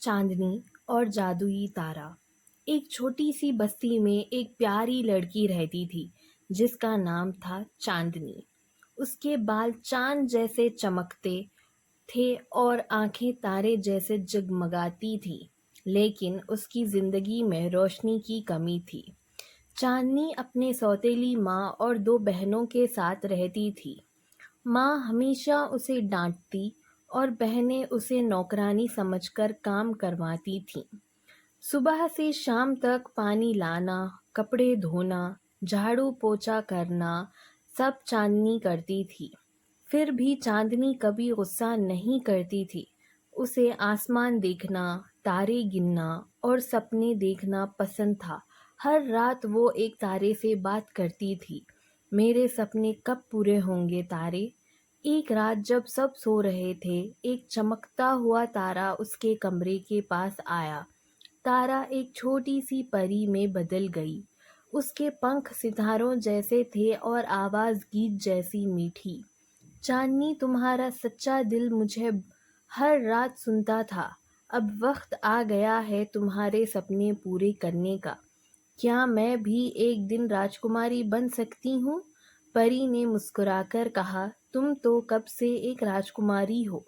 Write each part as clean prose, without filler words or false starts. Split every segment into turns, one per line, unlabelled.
चांदनी और जादुई तारा। एक छोटी सी बस्ती में एक प्यारी लड़की रहती थी जिसका नाम था चांदनी। उसके बाल चांद जैसे चमकते थे और आंखें तारे जैसे जगमगाती थी, लेकिन उसकी जिंदगी में रोशनी की कमी थी। चांदनी अपने सौतेली माँ और दो बहनों के साथ रहती थी। माँ हमेशा उसे डांटती और बहनें उसे नौकरानी समझकर काम करवाती थीं। सुबह से शाम तक पानी लाना, कपड़े धोना, झाड़ू पोछा करना सब चांदनी करती थी। फिर भी चांदनी कभी गुस्सा नहीं करती थी। उसे आसमान देखना, तारे गिनना और सपने देखना पसंद था। हर रात वो एक तारे से बात करती थी। मेरे सपने कब पूरे होंगे तारे? एक रात जब सब सो रहे थे, एक चमकता हुआ तारा उसके कमरे के पास आया। तारा एक छोटी सी परी में बदल गई। उसके पंख सितारों जैसे थे और आवाज़ गीत जैसी मीठी। चांदनी, तुम्हारा सच्चा दिल मुझे हर रात सुनता था। अब वक्त आ गया है तुम्हारे सपने पूरे करने का। क्या मैं भी एक दिन राजकुमारी बन सकती हूँ? परी ने मुस्कुराकर कहा, तुम तो कब से एक राजकुमारी हो,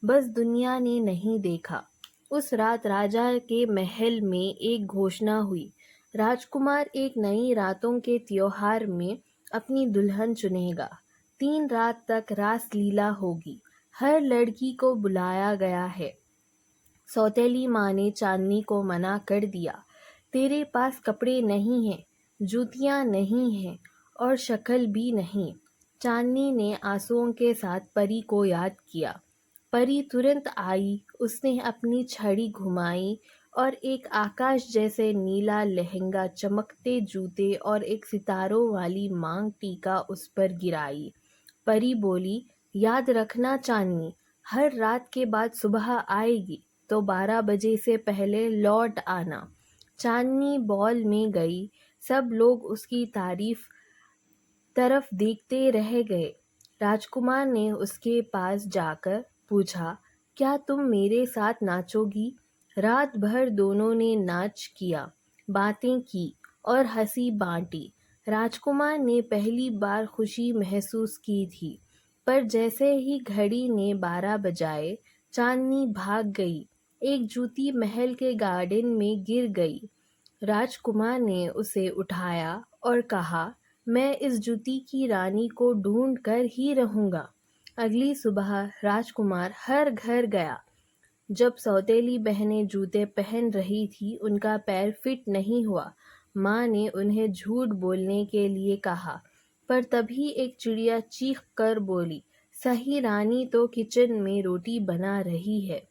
बस दुनिया ने नहीं देखा। उस रात राजा के महल में एक घोषणा हुई। राजकुमार एक नई रातों के त्योहार में अपनी दुल्हन चुनेगा। 3 रात तक रास लीला होगी। हर लड़की को बुलाया गया है। सौतेली माँ ने चांदनी को मना कर दिया। तेरे पास कपड़े नहीं हैं, जूतियाँ नहीं हैं और शक्ल भी नहीं। चांदनी ने आंसुओं के साथ परी को याद किया। परी तुरंत आई। उसने अपनी छड़ी घुमाई और एक आकाश जैसे नीला लहंगा, चमकते जूते और एक सितारों वाली मांग टीका उस पर गिराई। परी बोली, याद रखना चांदनी, हर रात के बाद सुबह आएगी तो 12 बजे से पहले लौट आना। चांदनी बॉल में गई। सब लोग उसकी तारीफ तरफ देखते रह गए। राजकुमार ने उसके पास जाकर पूछा, क्या तुम मेरे साथ नाचोगी? रात भर दोनों ने नाच किया, बातें की और हंसी बांटी। राजकुमार ने पहली बार खुशी महसूस की थी, पर जैसे ही घड़ी ने 12 बजाए, चांदनी भाग गई। एक जूती महल के गार्डन में गिर गई। राजकुमार ने उसे उठाया और कहा, मैं इस जूती की रानी को ढूंढ कर ही रहूंगा। अगली सुबह राजकुमार हर घर गया। जब सौतेली बहनें जूते पहन रही थी, उनका पैर फिट नहीं हुआ। माँ ने उन्हें झूठ बोलने के लिए कहा, पर तभी एक चिड़िया चीख कर बोली, सही रानी तो किचन में रोटी बना रही है।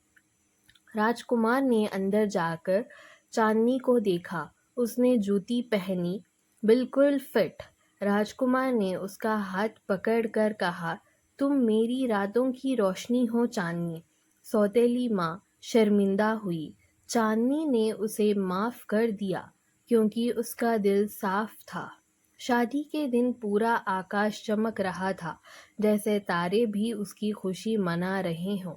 राजकुमार ने अंदर जाकर चांदनी को देखा। उसने जूती पहनी, बिल्कुल फिट। राजकुमार ने उसका हाथ पकड़कर कहा, तुम मेरी रातों की रोशनी हो चांदनी। सौतेली माँ शर्मिंदा हुई। चांदनी ने उसे माफ कर दिया क्योंकि उसका दिल साफ था। शादी के दिन पूरा आकाश चमक रहा था, जैसे तारे भी उसकी खुशी मना रहे हों।